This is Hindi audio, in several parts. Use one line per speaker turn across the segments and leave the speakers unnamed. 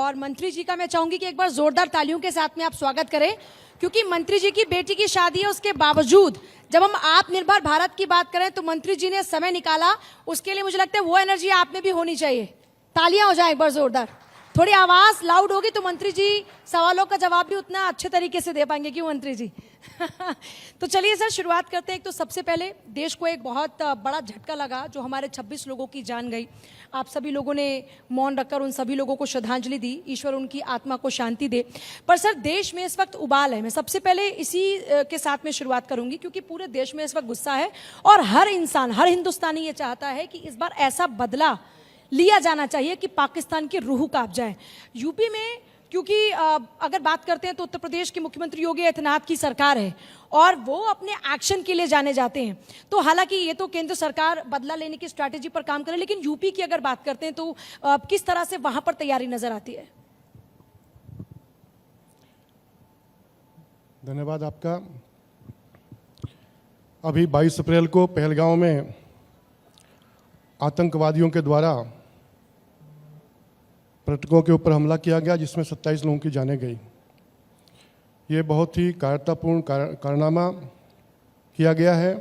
और मंत्री जी का मैं चाहूंगी कि एक बार जोरदार तालियों के साथ में आप स्वागत करें, क्योंकि मंत्री जी की बेटी की शादी है, उसके बावजूद जब हम आत्मनिर्भर भारत की बात करें तो मंत्री जी ने समय निकाला। उसके लिए मुझे लगता है वो एनर्जी आप में भी होनी चाहिए। तालियां हो जाए एक बार जोरदार, थोड़ी आवाज लाउड होगी तो मंत्री जी सवालों का जवाब भी उतना अच्छे तरीके से दे पाएंगे। क्यों मंत्री जी? तो चलिए सर, शुरुआत करते हैं। एक तो सबसे पहले देश को एक बहुत बड़ा झटका लगा जो हमारे 26 लोगों की जान गई। आप सभी लोगों ने मौन रखकर उन सभी लोगों को श्रद्धांजलि दी, ईश्वर उनकी आत्मा को शांति दे। पर सर, देश में इस वक्त उबाल है। मैं सबसे पहले इसी के साथ में शुरुआत करूंगी, क्योंकि पूरे देश में इस वक्त गुस्सा है और हर इंसान, हर हिंदुस्तानी ये चाहता है कि इस बार ऐसा बदला लिया जाना चाहिए कि पाकिस्तान की रूह कांप जाए। यूपी में, क्योंकि अगर बात करते हैं तो उत्तर प्रदेश के मुख्यमंत्री योगी आदित्यनाथ की सरकार है और वो अपने एक्शन के लिए जाने जाते हैं। तो हालांकि ये तो केंद्र सरकार बदला लेने की स्ट्रैटेजी पर काम करे, लेकिन यूपी की अगर बात करते हैं तो किस तरह से वहां पर तैयारी नजर आती है?
धन्यवाद आपका। अभी 22 अप्रैल को पहलगांव में आतंकवादियों के द्वारा पर्यटकों के ऊपर हमला किया गया, जिसमें 27 लोगों की जानें गई। ये बहुत ही कायरतापूर्ण कारनामा किया गया है।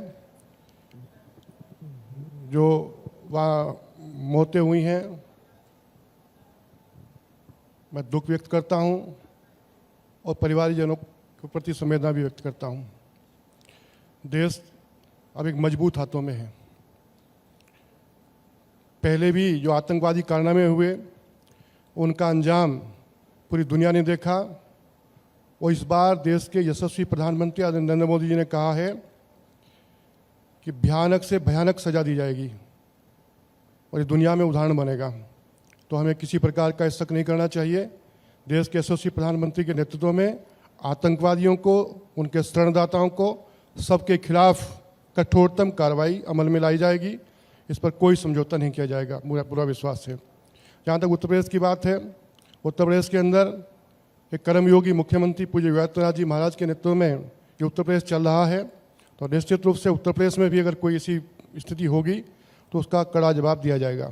जो वहाँ मौतें हुई हैं, मैं दुख व्यक्त करता हूँ और परिवारजनों के प्रति संवेदना भी व्यक्त करता हूँ। देश अब एक मजबूत हाथों में है। पहले भी जो आतंकवादी कारनामे हुए उनका अंजाम पूरी दुनिया ने देखा, और इस बार देश के यशस्वी प्रधानमंत्री नरेंद्र मोदी जी ने कहा है कि भयानक से भयानक सजा दी जाएगी और ये दुनिया में उदाहरण बनेगा। तो हमें किसी प्रकार का शक नहीं करना चाहिए। देश के यशस्वी प्रधानमंत्री के नेतृत्व में आतंकवादियों को, उनके शरणदाताओं को, सबके खिलाफ कठोरतम कार्रवाई अमल में लाई जाएगी। इस पर कोई समझौता नहीं किया जाएगा, मुझे पूरा विश्वास है। जहाँ तक उत्तर प्रदेश की बात है, उत्तर प्रदेश के अंदर एक कर्मयोगी मुख्यमंत्री पूज्य योगी आदित्यनाथ जी महाराज के नेतृत्व में जो उत्तर प्रदेश चल रहा है, तो निश्चित रूप से उत्तर प्रदेश में भी अगर कोई ऐसी स्थिति होगी तो उसका कड़ा जवाब दिया जाएगा।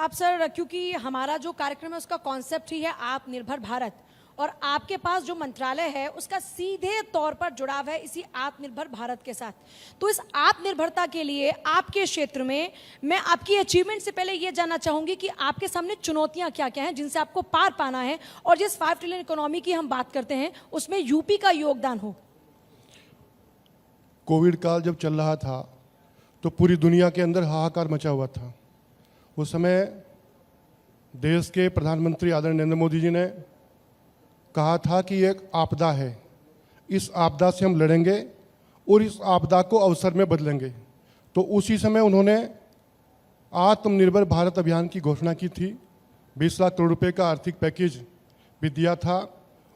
आप सर, क्योंकि हमारा जो कार्यक्रम है उसका कॉन्सेप्ट ही है आत्मनिर्भर भारत, और आपके पास जो मंत्रालय है उसका सीधे तौर पर जुड़ाव है इसी आत्मनिर्भर भारत के साथ। तो इस आत्मनिर्भरता के लिए आपके क्षेत्र में मैं आपकी अचीवमेंट से पहले यह जानना चाहूंगी कि आपके सामने चुनौतियां क्या क्या हैं जिनसे आपको पार पाना है, और जिस 5 ट्रिलियन इकोनॉमी की हम बात करते हैं उसमें यूपी का योगदान हो।
कोविड काल जब चल रहा था तो पूरी दुनिया के अंदर हाहाकार मचा हुआ था। उस समय देश के प्रधानमंत्री आदरणीय नरेंद्र मोदी जी ने कहा था कि एक आपदा है, इस आपदा से हम लड़ेंगे और इस आपदा को अवसर में बदलेंगे। तो उसी समय उन्होंने आत्मनिर्भर भारत अभियान की घोषणा की थी। 20 लाख करोड़ रुपए का आर्थिक पैकेज भी दिया था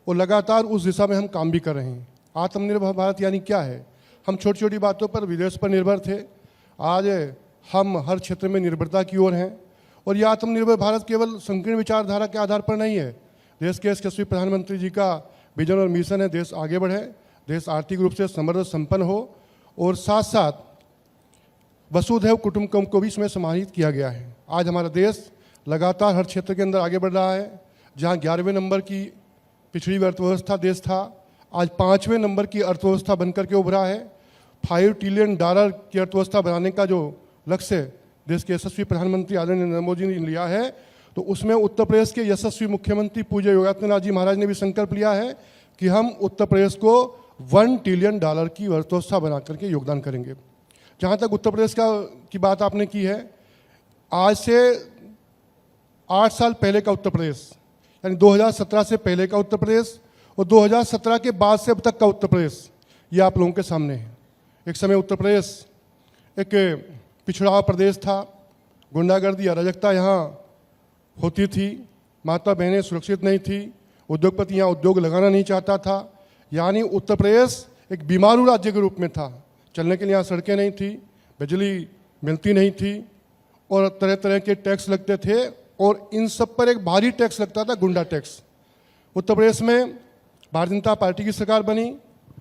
और लगातार उस दिशा में हम काम भी कर रहे हैं। आत्मनिर्भर भारत यानी क्या है? हम छोटी छोटी बातों पर विदेश पर निर्भर थे, आज हम हर क्षेत्र में निर्भरता की ओर हैं। और यह आत्मनिर्भर भारत केवल संकीर्ण विचारधारा के आधार पर नहीं है। देश के यशस्वी प्रधानमंत्री जी का विजन और मिशन है देश आगे बढ़े, देश आर्थिक रूप से समृद्ध संपन्न हो, और साथ साथ वसुधैव कुटुंबकम को भी इसमें समाहित किया गया है। आज हमारा देश लगातार हर क्षेत्र के अंदर आगे बढ़ रहा है। जहां 11वें नंबर की पिछड़ी हुई अर्थव्यवस्था देश था, आज 5वें नंबर की अर्थव्यवस्था बनकर के उभरा है। $5 ट्रिलियन की अर्थव्यवस्था बनाने का जो लक्ष्य देश के यशस्वी प्रधानमंत्री आदरणीय नरेंद्र मोदी ने लिया है, तो उसमें उत्तर प्रदेश के यशस्वी मुख्यमंत्री पूज्य योगी आदित्यनाथ जी महाराज ने भी संकल्प लिया है कि हम उत्तर प्रदेश को $1 ट्रिलियन की अर्थव्यवस्था बना करके योगदान करेंगे। जहाँ तक उत्तर प्रदेश की बात आपने की है, आज से 8 साल पहले का उत्तर प्रदेश, यानी 2017 से पहले का उत्तर प्रदेश और 2017 के बाद से अब तक का उत्तर प्रदेश, ये आप लोगों के सामने है। एक समय उत्तर प्रदेश एक पिछड़ा हुआ प्रदेश था, गुंडागर्दी अराजकता यहाँ होती थी, माता बहनें सुरक्षित नहीं थी, उद्योगपति यहाँ उद्योग लगाना नहीं चाहता था। यानी उत्तर प्रदेश एक बीमारू राज्य के रूप में था। चलने के लिए यहाँ सड़कें नहीं थी, बिजली मिलती नहीं थी, और तरह तरह के टैक्स लगते थे, और इन सब पर एक भारी टैक्स लगता था, गुंडा टैक्स। उत्तर प्रदेश में भारतीय जनता पार्टी की सरकार बनी,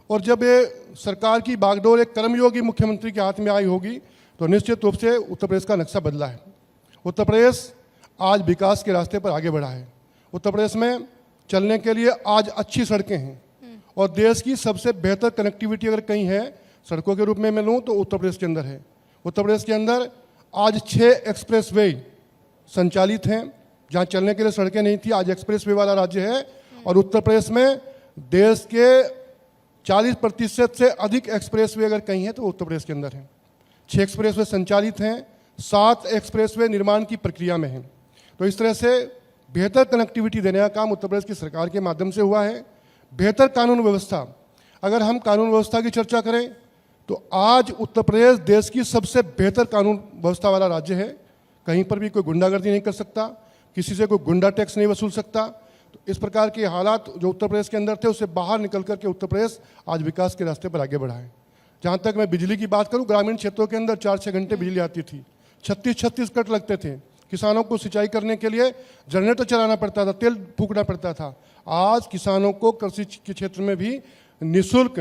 और जब ये सरकार की बागडोर एक कर्मयोगी मुख्यमंत्री के हाथ में आई होगी तो निश्चित रूप से उत्तर प्रदेश का नक्शा बदला है। उत्तर प्रदेश आज विकास के रास्ते पर आगे बढ़ा है। उत्तर प्रदेश में चलने के लिए आज अच्छी सड़कें हैं और देश की सबसे बेहतर कनेक्टिविटी अगर कहीं है सड़कों के रूप में मैं लूँ तो उत्तर प्रदेश के अंदर है। उत्तर प्रदेश के अंदर आज 6 एक्सप्रेसवे संचालित हैं, जहाँ चलने के लिए सड़कें नहीं थी, आज एक्सप्रेसवे वाला राज्य है। और उत्तर प्रदेश में देश के 40% से अधिक एक्सप्रेसवे अगर कहीं है तो उत्तर प्रदेश के अंदर है। 6 एक्सप्रेसवे संचालित हैं, 7 एक्सप्रेसवे निर्माण की प्रक्रिया में हैं। तो इस तरह से बेहतर कनेक्टिविटी देने का काम उत्तर प्रदेश की सरकार के माध्यम से हुआ है। बेहतर कानून व्यवस्था, अगर हम कानून व्यवस्था की चर्चा करें तो आज उत्तर प्रदेश देश की सबसे बेहतर कानून व्यवस्था वाला राज्य है। कहीं पर भी कोई गुंडागर्दी नहीं कर सकता, किसी से कोई गुंडा टैक्स नहीं वसूल सकता। तो इस प्रकार के हालात जो उत्तर प्रदेश के अंदर थे उससे बाहर निकल करके उत्तर प्रदेश आज विकास के रास्ते पर आगे बढ़ा है। जहाँ तक मैं बिजली की बात करूँ, ग्रामीण क्षेत्रों के अंदर 4-6 घंटे बिजली आती थी, 36 कट लगते थे। किसानों को सिंचाई करने के लिए जनरेटर चलाना पड़ता था, तेल फूकना पड़ता था। आज किसानों को कृषि के क्षेत्र में भी निःशुल्क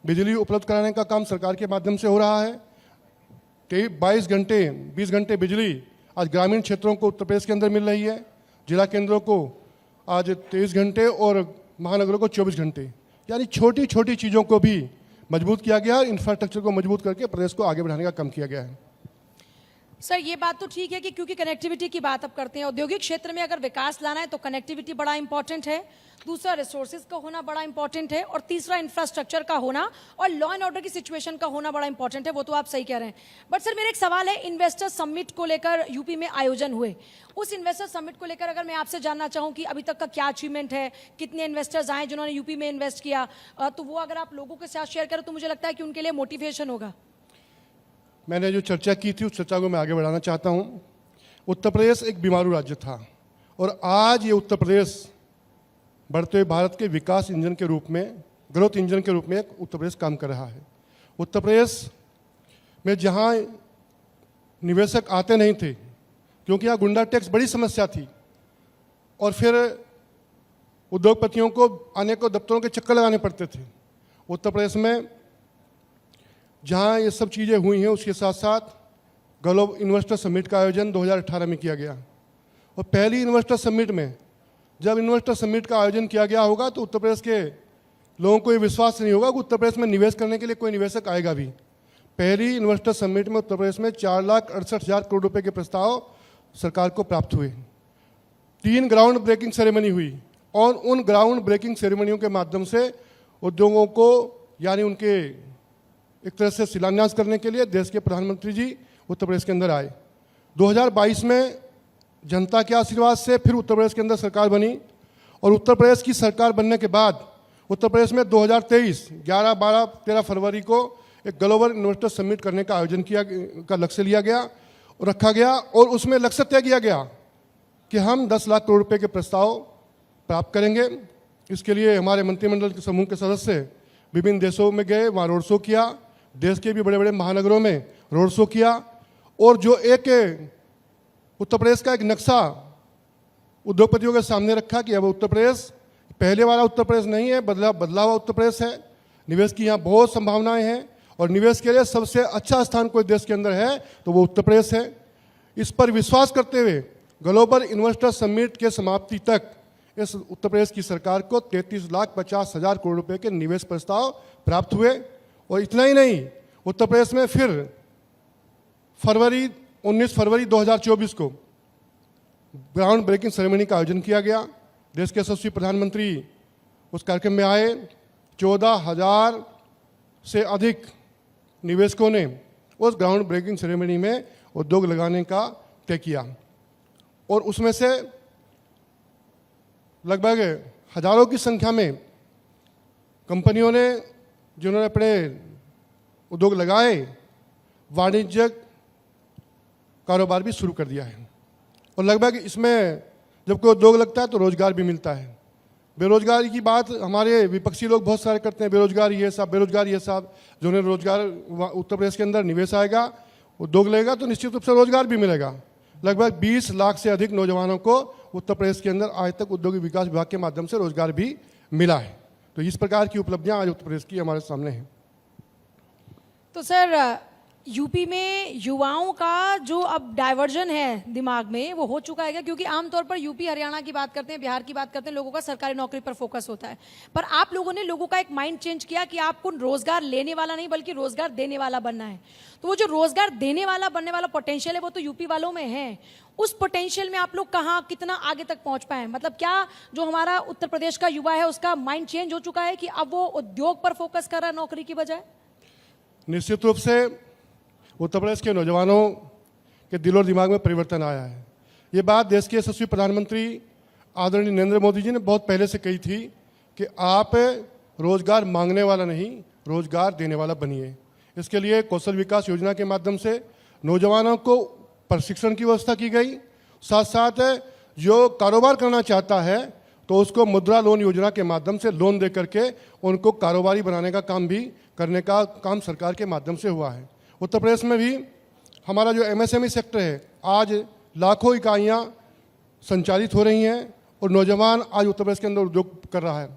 बिजली उपलब्ध कराने का काम सरकार के माध्यम से हो रहा है। 22 घंटे 20 घंटे बिजली आज ग्रामीण क्षेत्रों को उत्तर प्रदेश के अंदर मिल रही है। जिला केंद्रों को आज 23 घंटे और महानगरों को 24 घंटे, यानी छोटी छोटी चीज़ों को भी मजबूत किया गया, इंफ्रास्ट्रक्चर को मजबूत करके प्रदेश को आगे बढ़ाने का काम किया गया है।
सर ये बात तो ठीक है कि क्योंकि कनेक्टिविटी की बात अब करते हैं, औद्योगिक क्षेत्र में अगर विकास लाना है तो कनेक्टिविटी बड़ा इंपॉर्टेंट है, दूसरा रिसोर्सेज का होना बड़ा इंपॉर्टेंट है और तीसरा इंफ्रास्ट्रक्चर का होना और लॉ एंड ऑर्डर की सिचुएशन का होना बड़ा इंपॉर्टेंट है। वो तो आप सही कह रहे हैं। बट सर मेरा एक सवाल है, इन्वेस्टर समिट को लेकर यूपी में आयोजन हुए, उस इन्वेस्टर समिट को लेकर अगर मैं आपसे जानना चाहूँ कि अभी तक का क्या अचीवमेंट है, कितने इन्वेस्टर्स आए जिन्होंने यूपी में इन्वेस्ट किया, तो वो अगर आप लोगों के साथ शेयर करें तो मुझे लगता है कि उनके लिए मोटिवेशन होगा।
मैंने जो चर्चा की थी उस चर्चा को मैं आगे बढ़ाना चाहता हूँ। उत्तर प्रदेश एक बीमारू राज्य था और आज ये उत्तर प्रदेश बढ़ते हुए भारत के विकास इंजन के रूप में, ग्रोथ इंजन के रूप में उत्तर प्रदेश काम कर रहा है। उत्तर प्रदेश में जहाँ निवेशक आते नहीं थे क्योंकि यहाँ गुंडा टैक्स बड़ी समस्या थी और फिर उद्योगपतियों को अनेकों दफ्तरों के चक्कर लगाने पड़ते थे। उत्तर प्रदेश में जहाँ ये सब चीज़ें हुई हैं उसके साथ साथ ग्लोबल इन्वेस्टर समिट का आयोजन 2018 में किया गया और पहली इन्वेस्टर समिट में जब इन्वेस्टर समिट का आयोजन किया गया होगा तो उत्तर प्रदेश के लोगों को ये विश्वास नहीं होगा कि उत्तर प्रदेश में निवेश करने के लिए कोई निवेशक आएगा भी। पहली इन्वेस्टर समिट में उत्तर प्रदेश में 4,68,000 करोड़ रुपए के प्रस्ताव सरकार को प्राप्त हुए। 3 ग्राउंड ब्रेकिंग सेरेमनी हुई और उन ग्राउंड ब्रेकिंग सेरेमनियों के माध्यम से उद्योगों को, यानी उनके एक तरह से शिलान्यास करने के लिए देश के प्रधानमंत्री जी उत्तर प्रदेश के अंदर आए। 2022 में जनता के आशीर्वाद से फिर उत्तर प्रदेश के अंदर सरकार बनी और उत्तर प्रदेश की सरकार बनने के बाद उत्तर प्रदेश में 2023 11, 12, 13 फरवरी को एक ग्लोबल इन्वेस्टर समिट करने का आयोजन का लक्ष्य लिया गया और रखा गया और उसमें लक्ष्य तय किया गया कि हम 10 लाख करोड़ रुपए के प्रस्ताव प्राप्त करेंगे। इसके लिए हमारे मंत्रिमंडल के समूह के सदस्य विभिन्न देशों में गए, वहाँ रोड शो किया, देश के भी बड़े बड़े महानगरों में रोड शो किया और जो एक उत्तर प्रदेश का एक नक्शा उद्योगपतियों के सामने रखा कि अब उत्तर प्रदेश पहले वाला उत्तर प्रदेश नहीं है, बदला हुआ उत्तर प्रदेश है। निवेश की यहाँ बहुत संभावनाएं हैं और निवेश के लिए सबसे अच्छा स्थान कोई देश के अंदर है तो वो उत्तर प्रदेश है। इस पर विश्वास करते हुए ग्लोबल इन्वेस्टर समिट के समाप्ति तक इस उत्तर प्रदेश की सरकार को 33,50,000 करोड़ रुपए के निवेश प्रस्ताव प्राप्त हुए और इतना ही नहीं, उत्तर प्रदेश में फिर 19 फरवरी 2024 को ग्राउंड ब्रेकिंग सेरेमनी का आयोजन किया गया। देश के यशस्वी प्रधानमंत्री उस कार्यक्रम में आए। 14,000 से अधिक निवेशकों ने उस ग्राउंड ब्रेकिंग सेरेमनी में उद्योग लगाने का तय किया और उसमें से लगभग हजारों की संख्या में कंपनियों ने, जिन्होंने अपने उद्योग लगाए, वाणिज्यिक कारोबार भी शुरू कर दिया है और लगभग इसमें जब कोई उद्योग लगता है तो रोजगार भी मिलता है। बेरोजगारी की बात हमारे विपक्षी लोग बहुत सारे करते हैं, बेरोजगार ये साहब, बेरोजगार ये साहब। जिन्हें रोजगार उत्तर प्रदेश के अंदर निवेश आएगा, उद्योग लगेगा तो निश्चित रूप से रोजगार भी मिलेगा। लगभग 20 लाख से अधिक नौजवानों को उत्तर प्रदेश के अंदर आज तक औद्योगिक विकास विभाग के माध्यम से रोजगार भी मिला है। तो इस प्रकार की उपलब्धियां आज उत्तर प्रदेश की हमारे सामने हैं।
तो सर यूपी में युवाओं का जो अब डाइवर्जन है दिमाग में वो हो चुका है क्या? क्योंकि आमतौर पर यूपी हरियाणा की बात करते हैं, बिहार की बात करते हैं, लोगों का सरकारी नौकरी पर फोकस होता है। पर आप लोगों ने लोगों का एक माइंड चेंज किया कि आपको रोजगार लेने वाला नहीं बल्कि रोजगार देने वाला बनना है। तो वो जो रोजगार देने वाला बनने वाला पोटेंशियल है वो तो यूपी वालों में है। उस पोटेंशियल में आप लोग कहाँ कितना आगे तक पहुंच पाए? मतलब क्या जो हमारा उत्तर प्रदेश का युवा है उसका माइंड चेंज हो चुका है कि अब वो उद्योग पर फोकस कर रहा है नौकरी की बजाय?
निश्चित रूप से उत्तर प्रदेश के नौजवानों के दिल और दिमाग में परिवर्तन आया है। ये बात देश के यशस्वी प्रधानमंत्री आदरणीय नरेंद्र मोदी जी ने बहुत पहले से कही थी कि आप रोजगार मांगने वाला नहीं, रोजगार देने वाला बनिए। इसके लिए कौशल विकास योजना के माध्यम से नौजवानों को प्रशिक्षण की व्यवस्था की गई। साथ साथ जो कारोबार करना चाहता है तो उसको मुद्रा लोन योजना के माध्यम से लोन दे करके उनको कारोबारी बनाने का काम भी करने का काम सरकार के माध्यम से हुआ है। उत्तर प्रदेश में भी हमारा जो एमएसएमई सेक्टर है, आज लाखों इकाइयाँ संचालित हो रही हैं और नौजवान आज उत्तर प्रदेश के अंदर उद्योग कर रहा है।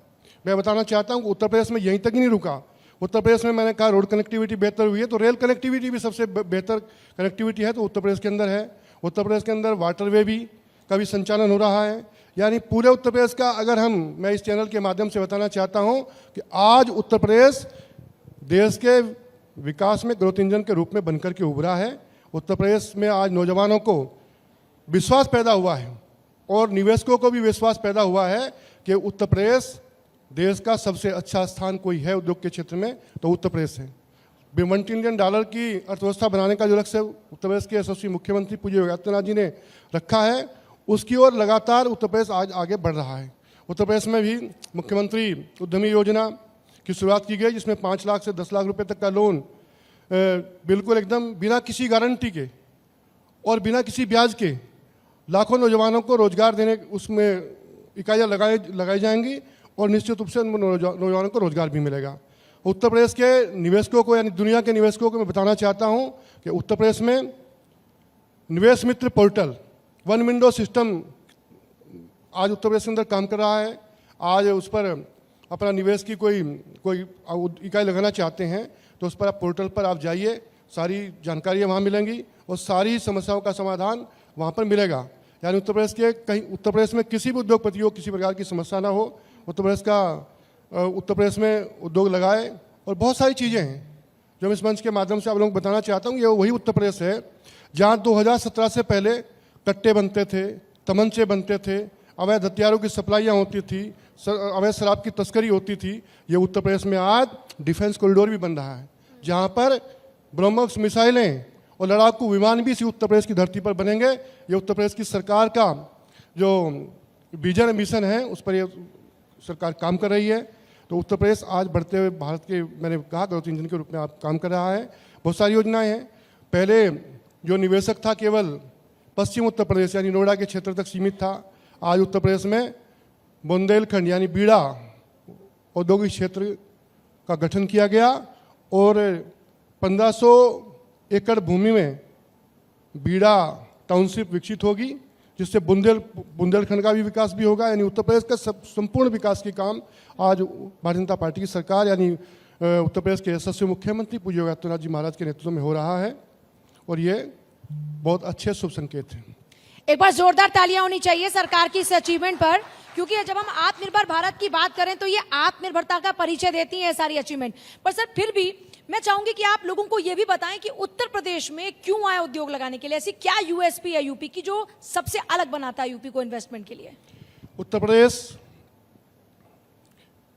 मैं बताना चाहता हूँ कि उत्तर प्रदेश में यहीं तक ही नहीं रुका। उत्तर प्रदेश में मैंने कहा रोड कनेक्टिविटी बेहतर हुई है, तो रेल कनेक्टिविटी भी सबसे बेहतर कनेक्टिविटी है तो उत्तर प्रदेश के अंदर है। उत्तर प्रदेश के अंदर वाटरवे भी का भी संचालन हो रहा है। यानी पूरे उत्तर प्रदेश का अगर मैं इस चैनल के माध्यम से बताना चाहता हूँ कि आज उत्तर प्रदेश देश के विकास में ग्रोथ इंजन के रूप में बनकर के उभरा है। उत्तर प्रदेश में आज नौजवानों को विश्वास पैदा हुआ है और निवेशकों को भी विश्वास पैदा हुआ है कि उत्तर प्रदेश देश का सबसे अच्छा स्थान कोई है उद्योग के क्षेत्र में तो उत्तर प्रदेश है। $1 ट्रिलियन की अर्थव्यवस्था बनाने का जो लक्ष्य उत्तर प्रदेश के यशस्वी मुख्यमंत्री पूज्य योगी आदित्यनाथ जी ने रखा है, उसकी ओर लगातार उत्तर प्रदेश आज आगे बढ़ रहा है। उत्तर प्रदेश में भी मुख्यमंत्री उद्यमी योजना की शुरुआत की गई, जिसमें 5 लाख से 10 लाख रुपए तक का लोन बिल्कुल एकदम बिना किसी गारंटी के और बिना किसी ब्याज के लाखों नौजवानों को रोजगार देने उसमें इकाइयाँ लगाई जाएंगी और निश्चित रूप से उन नौजवानों को रोजगार भी मिलेगा। उत्तर प्रदेश के निवेशकों को यानी दुनिया के निवेशकों को मैं बताना चाहता हूँ कि उत्तर प्रदेश में निवेश मित्र पोर्टल वन विंडो सिस्टम आज उत्तर प्रदेश के अंदर काम कर रहा है। आज उस पर अपना निवेश की कोई इकाई लगाना चाहते हैं तो उस पर आप पोर्टल पर आप जाइए, सारी जानकारियाँ वहाँ मिलेंगी और सारी समस्याओं का समाधान वहाँ पर मिलेगा। यानी उत्तर प्रदेश में किसी भी उद्योगपति को किसी प्रकार की समस्या ना हो, उत्तर प्रदेश में उद्योग लगाए। और बहुत सारी चीज़ें हैं जो मैं इस मंच के माध्यम से आप लोगों को बताना चाहता हूँ। ये वही उत्तर प्रदेश है जहाँ 2017 से पहले कट्टे बनते थे, तमंचे बनते थे, अवैध हथियारों की सप्लाइयाँ होती थी, अवैध शराब की तस्करी होती थी। ये उत्तर प्रदेश में आज डिफेंस कॉरिडोर भी बन रहा है जहाँ पर ब्रह्मोस मिसाइलें और लड़ाकू विमान भी इसी उत्तर प्रदेश की धरती पर बनेंगे। ये उत्तर प्रदेश की सरकार का जो विजन मिशन है उस पर ये सरकार काम कर रही है। तो उत्तर प्रदेश आज बढ़ते हुए भारत के मैंने कहा ग्रोथ इंजन के रूप में आप काम कर रहा है। बहुत सारी योजनाएं हैं। पहले जो निवेशक था केवल पश्चिम उत्तर प्रदेश यानी नोएडा के क्षेत्र तक सीमित था। आज उत्तर प्रदेश में बुंदेलखंड यानी बीड़ा औद्योगिक क्षेत्र का गठन किया गया और 1500 एकड़ भूमि में बीड़ा टाउनशिप विकसित होगी, जिससे बुंदेलखंड का भी विकास भी होगा। यानी उत्तर प्रदेश का संपूर्ण विकास के काम आज भारतीय जनता पार्टी की सरकार यानी उत्तर प्रदेश के यशस्वी मुख्यमंत्री पूज्य योगी आदित्यनाथ जी महाराज के नेतृत्व में हो रहा है और ये बहुत अच्छे शुभ संकेत हैं।
एक बार जोरदार तालियां होनी चाहिए सरकार की इस अचीवमेंट पर, क्योंकि जब हम आत्मनिर्भर भारत की बात करें तो ये आत्मनिर्भरता का परिचय देती है सारी अचीवमेंट। पर सर फिर भी मैं चाहूंगी कि आप लोगों को ये भी बताएं कि उत्तर प्रदेश में क्यों आए उद्योग लगाने के लिए, ऐसी क्या यूएसपी है यूपी की जो सबसे अलग बनाता है यूपी को इन्वेस्टमेंट के लिए?
उत्तर प्रदेश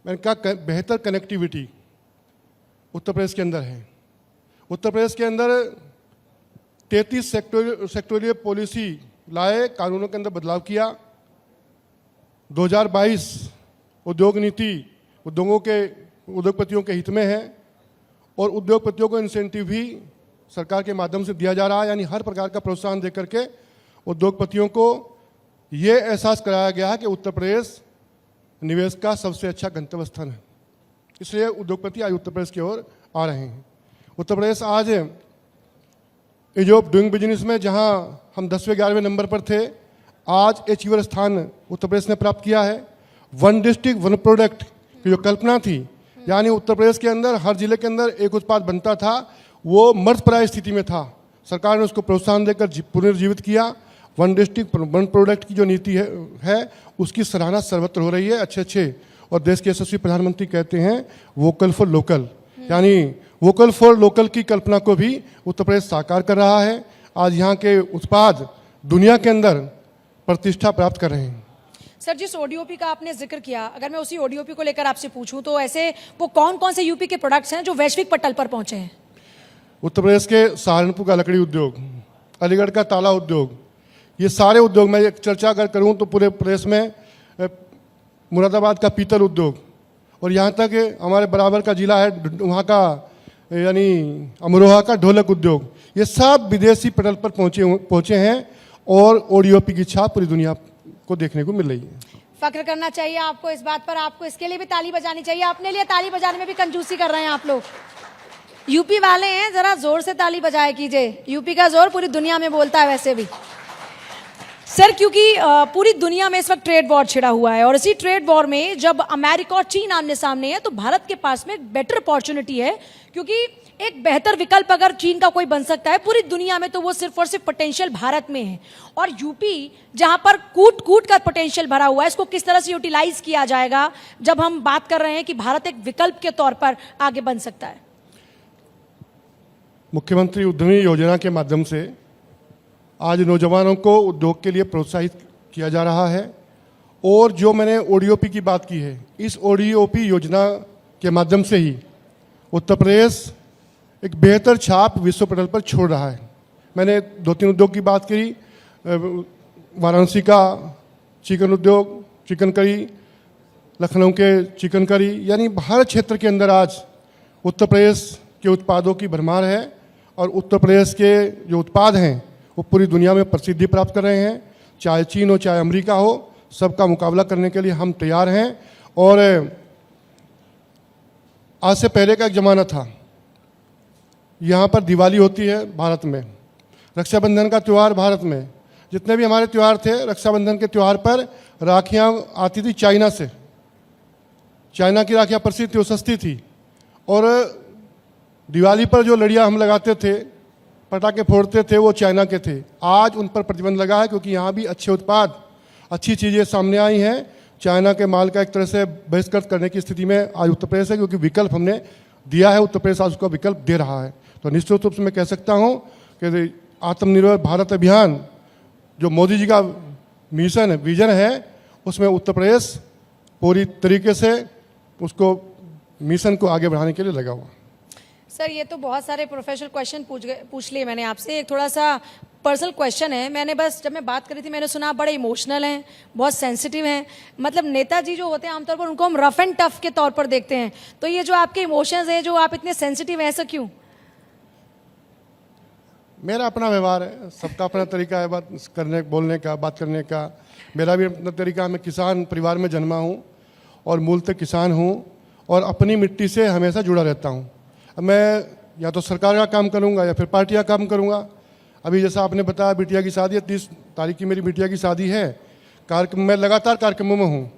मैंने कहा बेहतर कनेक्टिविटी उत्तर प्रदेश के अंदर है। उत्तर प्रदेश के अंदर 33 सेक्टोरियल पॉलिसी लाए, कानूनों के अंदर बदलाव किया। 2022 उद्योग नीति उद्योगपतियों के हित में है और उद्योगपतियों को इंसेंटिव भी सरकार के माध्यम से दिया जा रहा है। यानी हर प्रकार का प्रोत्साहन देकर के उद्योगपतियों को ये एहसास कराया गया है कि उत्तर प्रदेश निवेश का सबसे अच्छा गंतव्य स्थान है। इसलिए उद्योगपति आज उत्तर प्रदेश की ओर आ रहे हैं। उत्तर प्रदेश आज इज ऑफ डूइंग बिजनेस में जहां हम 10वें 11वें नंबर पर थे, आज अचीवर स्थान उत्तर प्रदेश ने प्राप्त किया है। वन डिस्ट्रिक्ट वन प्रोडक्ट की जो कल्पना थी, यानी उत्तर प्रदेश के अंदर हर जिले के अंदर एक उत्पाद बनता था, वो मर्दप्राय स्थिति में था। सरकार ने उसको प्रोत्साहन देकर पुनर्जीवित किया। वन डिस्ट्रिक्ट वन प्रोडक्ट की जो नीति है उसकी सराहना सर्वत्र हो रही है। अच्छे और देश के यशस्वी प्रधानमंत्री कहते हैं वोकल फॉर लोकल, यानी वोकल फॉर लोकल की कल्पना को भी उत्तर प्रदेश साकार कर रहा है। आज यहाँ के उत्पाद दुनिया के अंदर प्रतिष्ठा प्राप्त कर रहे हैं।
सर, जिस ओडीओपी का आपने जिक्र किया, अगर मैं उसी ओडीओपी को लेकर आपसे पूछूं तो ऐसे वो कौन कौन से यूपी के प्रोडक्ट्स हैं जो वैश्विक पटल पर पहुंचे हैं?
उत्तर प्रदेश के सहारनपुर का लकड़ी उद्योग, अलीगढ़ का ताला उद्योग, ये सारे उद्योग, मैं एक चर्चा अगर करूं तो पूरे प्रदेश में मुरादाबाद का पीतल उद्योग और यहाँ तक हमारे बराबर का जिला है वहाँ का यानी अमरोहा का ढोलक उद्योग, ये सब विदेशी पटल पर पहुँचे हैं और ओडीओपी की छाप पूरी दुनिया को देखने को मिल रही है।
फख्र करना चाहिए आपको इस बात पर, आपको इसके लिए भी ताली बजानी चाहिए। अपने लिए ताली बजाने में भी कंजूसी कर रहे हैं आप लोग। यूपी वाले हैं, जरा जोर से ताली बजाए कीजिए। यूपी का जोर पूरी दुनिया में बोलता है वैसे भी। सर, क्योंकि पूरी दुनिया में इस वक्त ट्रेड वॉर छिड़ा हुआ है और इसी ट्रेड वॉर में जब अमेरिका और चीन आमने सामने है तो भारत के पास में एक बेटर अपॉर्चुनिटी है, क्योंकि एक बेहतर विकल्प अगर चीन का कोई बन सकता है पूरी दुनिया में तो वो सिर्फ और सिर्फ पोटेंशियल भारत में है। और यूपी जहां पर कूट कूट कर पोटेंशियल भरा हुआ है, इसको किस तरह से यूटिलाइज किया जाएगा जब हम बात कर रहे हैं कि भारत एक विकल्प के तौर पर आगे बन सकता है?
मुख्यमंत्री उद्यमी योजना के माध्यम से आज नौजवानों को उद्योग के लिए प्रोत्साहित किया जा रहा है। और जो मैंने ओडीओपी की बात की है, इस ओडीओपी योजना के माध्यम से ही उत्तर प्रदेश एक बेहतर छाप विश्व पटल पर छोड़ रहा है। मैंने 2-3 उद्योग की बात करी, वाराणसी का चिकन उद्योग, चिकन करी, लखनऊ के चिकन करी, यानी हर क्षेत्र के अंदर आज उत्तर प्रदेश के उत्पादों की भरमार है और उत्तर प्रदेश के जो उत्पाद हैं वो पूरी दुनिया में प्रसिद्धि प्राप्त कर रहे हैं। चाहे चीन हो चाहे अमेरिका हो, सबका मुकाबला करने के लिए हम तैयार हैं। और आज से पहले का एक ज़माना था, यहाँ पर दिवाली होती है भारत में, रक्षाबंधन का त्यौहार भारत में, जितने भी हमारे त्यौहार थे, रक्षाबंधन के त्यौहार पर राखियाँ आती थी चाइना से। चाइना की राखियाँ प्रसिद्ध थी, वो सस्ती थी। और दिवाली पर जो लड़ियाँ हम लगाते थे, पटाखे फोड़ते थे, वो चाइना के थे। आज उन पर प्रतिबंध लगा है क्योंकि यहाँ भी अच्छे उत्पाद, अच्छी चीज़ें सामने आई हैं। चाइना के माल का एक तरह से बहिष्कृत करने की स्थिति में आज उत्तर प्रदेश है, क्योंकि विकल्प हमने दिया है, उत्तर प्रदेश आज उसका विकल्प दे रहा है। तो निश्चित रूप से मैं कह सकता हूँ कि आत्मनिर्भर भारत अभियान जो मोदी जी का मिशन है, विजन है, उसमें उत्तर प्रदेश पूरी तरीके से उसको मिशन को आगे बढ़ाने के लिए लगा हुआ।
सर, ये तो बहुत सारे प्रोफेशनल क्वेश्चन पूछ लिए मैंने आपसे। एक थोड़ा सा पर्सनल क्वेश्चन है। मैंने बस जब मैं बात करी थी मैंने सुना आप बड़े इमोशनल हैं, बहुत सेंसिटिव हैं। मतलब नेताजी जो होते हैं आमतौर पर उनको हम रफ एंड टफ के तौर पर देखते हैं, तो ये जो आपके इमोशंस हैं, जो आप इतने सेंसिटिव हैं, ऐसा क्यों?
मेरा अपना व्यवहार है, सबका अपना तरीका है बात करने, बोलने का, बात करने का। मेरा भी अपना तरीका। मैं किसान परिवार में जन्मा हूँ और मूलतः किसान हूँ और अपनी मिट्टी से हमेशा जुड़ा रहता हूँ। मैं या तो सरकार का काम करूँगा या फिर पार्टी का काम करूँगा। अभी जैसा आपने बताया बिटिया की शादी है, 30 तारीख की मेरी बिटिया की शादी है। कार्यक्रम मैं लगातार कार्यक्रमों में हूँ।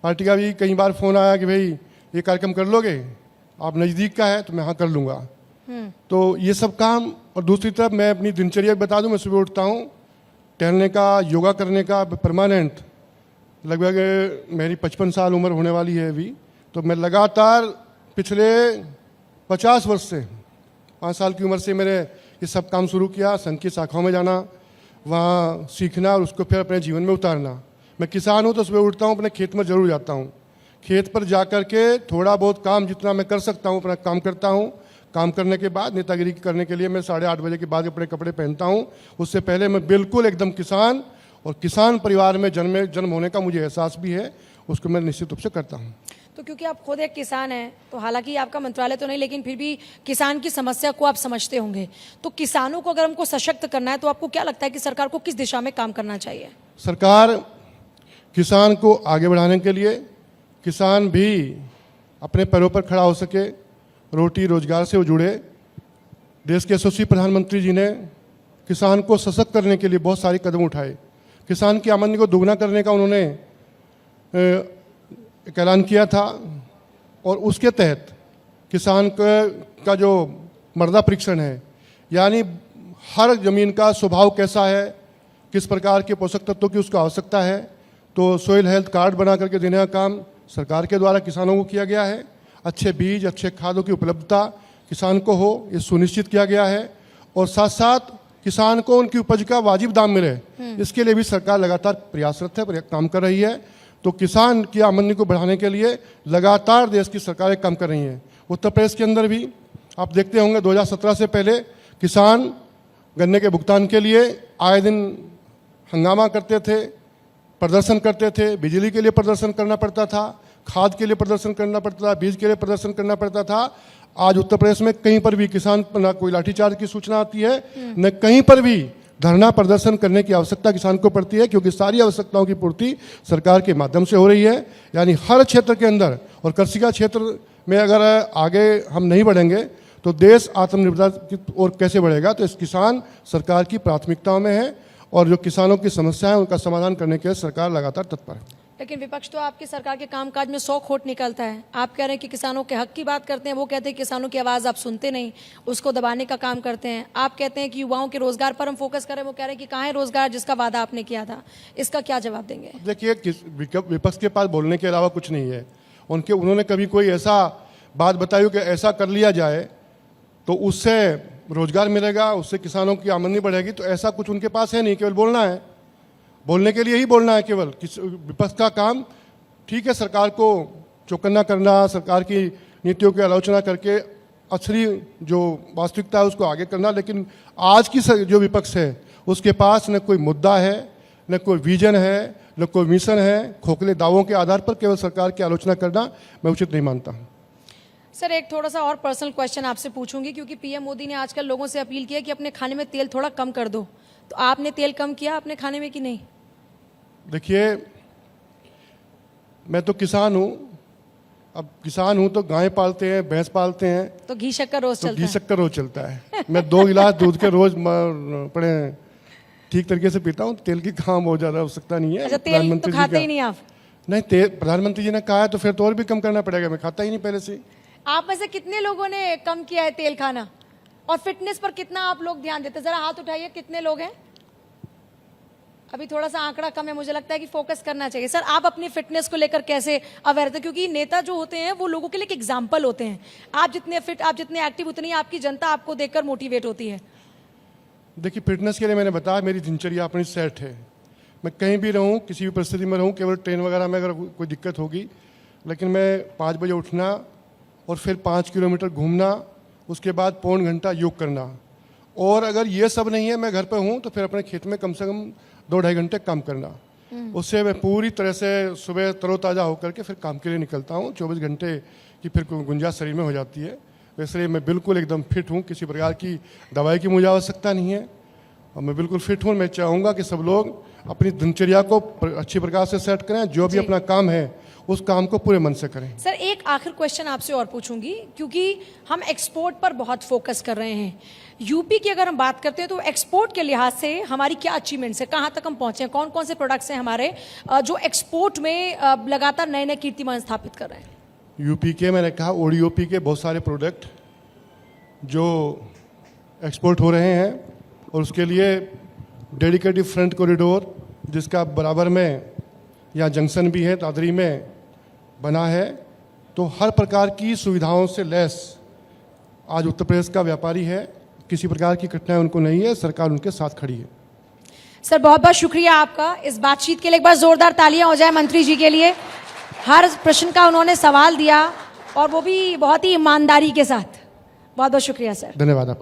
पार्टी का भी कई बार फ़ोन आया कि भाई ये कार्यक्रम कर लोगे, आप नज़दीक का है, तो मैं हाँ कर लूँगा। तो ये सब काम। और दूसरी तरफ मैं अपनी दिनचर्या बता दूँ, मैं सुबह उठता हूँ, टहलने का, योगा करने का परमानेंट, लगभग मेरी 55 साल उम्र होने वाली है अभी। तो मैं लगातार पिछले 50 वर्ष से, 5 साल की उम्र से मैंने ये सब काम शुरू किया। संघ की शाखाओं में जाना, वहाँ सीखना और उसको फिर अपने जीवन में उतारना। मैं किसान हूँ तो सुबह उठता हूँ, अपने खेत में ज़रूर जाता हूँ। खेत पर जा कर के थोड़ा बहुत काम जितना मैं कर सकता हूँ अपना काम करता हूँ। काम करने के बाद नेतागिरी करने के लिए मैं 8:30 बजे के बाद अपने कपड़े पहनता हूँ। उससे पहले मैं बिल्कुल एकदम किसान और किसान परिवार में जन्म होने का मुझे एहसास भी है, उसको मैं निश्चित रूप से करता हूँ।
तो क्योंकि आप खुद एक किसान हैं, तो हालांकि आपका मंत्रालय तो नहीं, लेकिन फिर भी किसान की समस्या को आप समझते होंगे। तो किसानों को अगर हमको सशक्त करना है तो आपको क्या लगता है कि सरकार को किस दिशा में काम करना चाहिए?
सरकार किसान को आगे बढ़ाने के लिए, किसान भी अपने पैरों पर खड़ा हो सके, रोटी रोजगार से वो जुड़े। देश के यशस्वी प्रधानमंत्री जी ने किसान को सशक्त करने के लिए बहुत सारे कदम उठाए। किसान की आमदनी को दोगुना करने का उन्होंने एक ऐलान किया था और उसके तहत किसान का जो मृदा परीक्षण है, यानी हर जमीन का स्वभाव कैसा है, किस प्रकार के पोषक तत्वों की उसको आवश्यकता है, तो सोइल हेल्थ कार्ड बना करके देने का काम सरकार के द्वारा किसानों को किया गया है। अच्छे बीज, अच्छे खादों की उपलब्धता किसान को हो, ये सुनिश्चित किया गया है। और साथ साथ किसान को उनकी उपज का वाजिब दाम मिले, इसके लिए भी सरकार लगातार प्रयासरत है, काम कर रही है। तो किसान की आमदनी को बढ़ाने के लिए लगातार देश की सरकारें काम कर रही हैं। उत्तर प्रदेश के अंदर भी आप देखते होंगे 2017 से पहले किसान गन्ने के भुगतान के लिए आए दिन हंगामा करते थे, प्रदर्शन करते थे। बिजली के लिए प्रदर्शन करना पड़ता था, खाद के लिए प्रदर्शन करना पड़ता था, बीज के लिए प्रदर्शन करना पड़ता था। आज उत्तर प्रदेश में कहीं पर भी किसान पर ना कोई लाठीचार्ज की सूचना आती है, न कहीं पर भी धरना प्रदर्शन करने की आवश्यकता किसान को पड़ती है, क्योंकि सारी आवश्यकताओं की पूर्ति सरकार के माध्यम से हो रही है। यानी हर क्षेत्र के अंदर, और कृषि का क्षेत्र में अगर आगे हम नहीं बढ़ेंगे तो देश आत्मनिर्भरता की ओर कैसे बढ़ेगा। तो इस किसान सरकार की प्राथमिकताओं में है, और जो किसानों की समस्या है उनका समाधान करने के लिए सरकार लगातार तत्पर है।
लेकिन विपक्ष तो आपकी सरकार के कामकाज में 100 खोट निकलता है। आप कह रहे हैं कि किसानों के हक की बात करते हैं, वो कहते हैं किसानों की आवाज़ आप सुनते नहीं, उसको दबाने का काम करते हैं। आप कहते हैं कि युवाओं के रोजगार पर हम फोकस करें, वो कह रहे हैं कि कहाँ है रोजगार जिसका वादा आपने किया था। इसका क्या जवाब देंगे?
देखिए, विपक्ष के पास बोलने के अलावा कुछ नहीं है। उन्होंने कभी कोई ऐसा बात बताई हो कि ऐसा कर लिया जाए तो उससे रोजगार मिलेगा, उससे किसानों की आमदनी बढ़ेगी, तो ऐसा कुछ उनके पास है नहीं। केवल बोलना है, बोलने के लिए ही बोलना है केवल। विपक्ष का काम ठीक है सरकार को चौकन्ना करना, सरकार की नीतियों की आलोचना करके असली जो वास्तविकता है उसको आगे करना, लेकिन आज की जो विपक्ष है उसके पास न कोई मुद्दा है, न कोई विजन है, न कोई मिशन है। खोखले दावों के आधार पर केवल सरकार की आलोचना करना मैं उचित नहीं मानता हूँ।
सर, एक थोड़ा सा और पर्सनल क्वेश्चन आपसे पूछूंगी, क्योंकि पीएम मोदी ने आजकल लोगों से अपील की है कि अपने खाने में तेल थोड़ा कम कर दो, तो आपने तेल कम किया अपने खाने में कि नहीं?
देखिए, मैं तो किसान हूँ। अब किसान हूँ तो गाय पालते हैं, भैंस पालते हैं,
तो घी शक्कर रोज
तो
चलता
घी
है।
शक्कर रोज चलता है। मैं 2 गिलास दूध के रोज पड़े ठीक तरीके से पीता हूँ। तेल की कहाँ बहुत ज्यादा आवश्यकता नहीं है।
अच्छा, तेल तो खाते ही नहीं आप?
नहीं, तेल प्रधानमंत्री जी ने कहा है तो फिर तो और भी कम करना पड़ेगा। मैं खाता ही नहीं पहले से।
आप में से कितने लोगों ने कम किया है तेल खाना, और फिटनेस पर कितना आप लोग ध्यान देते हैं? जरा हाथ उठाइए, कितने लोग हैं? अभी थोड़ा सा आंकड़ा कम है, मुझे लगता है कि फोकस करना चाहिए। सर, आप अपनी फिटनेस को लेकर कैसे अवेयर थे? क्योंकि नेता जो होते हैं वो लोगों के लिए एक एग्जाम्पल होते हैं। आप जितने फिट, आप जितने एक्टिव, उतनी आपकी जनता आपको देखकर मोटिवेट होती है।
देखिए, फिटनेस के लिए मैंने बताया मेरी दिनचर्या अपनी सेट है। मैं कहीं भी रहूं, किसी भी परिस्थिति में रहूं, केवल ट्रेन वगैरह में अगर कोई दिक्कत होगी, लेकिन मैं 5 बजे उठना और फिर 5 किलोमीटर घूमना, उसके बाद पौन घंटा योग करना। और अगर ये सब नहीं है, मैं घर पर हूँ, तो फिर अपने खेत में कम से कम 2-2.5 घंटे काम करना। उससे मैं पूरी तरह से सुबह तरोताज़ा होकर के फिर काम के लिए निकलता हूँ। 24 घंटे की फिर गुंजाइश शरीर में हो जाती है। इसलिए मैं बिल्कुल एकदम फिट हूँ, किसी प्रकार की दवाई की मुझे आवश्यकता नहीं है, और मैं बिल्कुल फिट हूँ। मैं चाहूँगा कि सब लोग अपनी दिनचर्या को अच्छी प्रकार से सेट करें, जो भी अपना काम है उस काम को पूरे मन से करें।
सर, एक आखिर क्वेश्चन आपसे और पूछूंगी, क्योंकि हम एक्सपोर्ट पर बहुत फोकस कर रहे हैं। यूपी की अगर हम बात करते हैं तो एक्सपोर्ट के लिहाज से हमारी क्या अचीवमेंट्स है, कहाँ तक हम पहुंचे हैं, कौन कौन से प्रोडक्ट्स हैं हमारे जो एक्सपोर्ट में लगातार नए नए कीर्तिमान स्थापित कर रहे हैं?
यूपी के, मैंने कहा ओडीओपी के बहुत सारे प्रोडक्ट जो एक्सपोर्ट हो रहे हैं, और उसके लिए डेडिकेटेड फ्रंट कॉरिडोर जिसका बराबर में यहाँ जंक्शन भी है, दादरी में बना है। तो हर प्रकार की सुविधाओं से लैस आज उत्तर प्रदेश का व्यापारी है। किसी प्रकार की कठिनाई उनको नहीं है, सरकार उनके साथ खड़ी है।
सर, बहुत बहुत शुक्रिया आपका इस बातचीत के लिए। एक बार जोरदार तालियां हो जाए मंत्री जी के लिए। हर प्रश्न का उन्होंने सवाल दिया, और वो भी बहुत ही ईमानदारी के साथ। बहुत बहुत शुक्रिया सर।
धन्यवाद।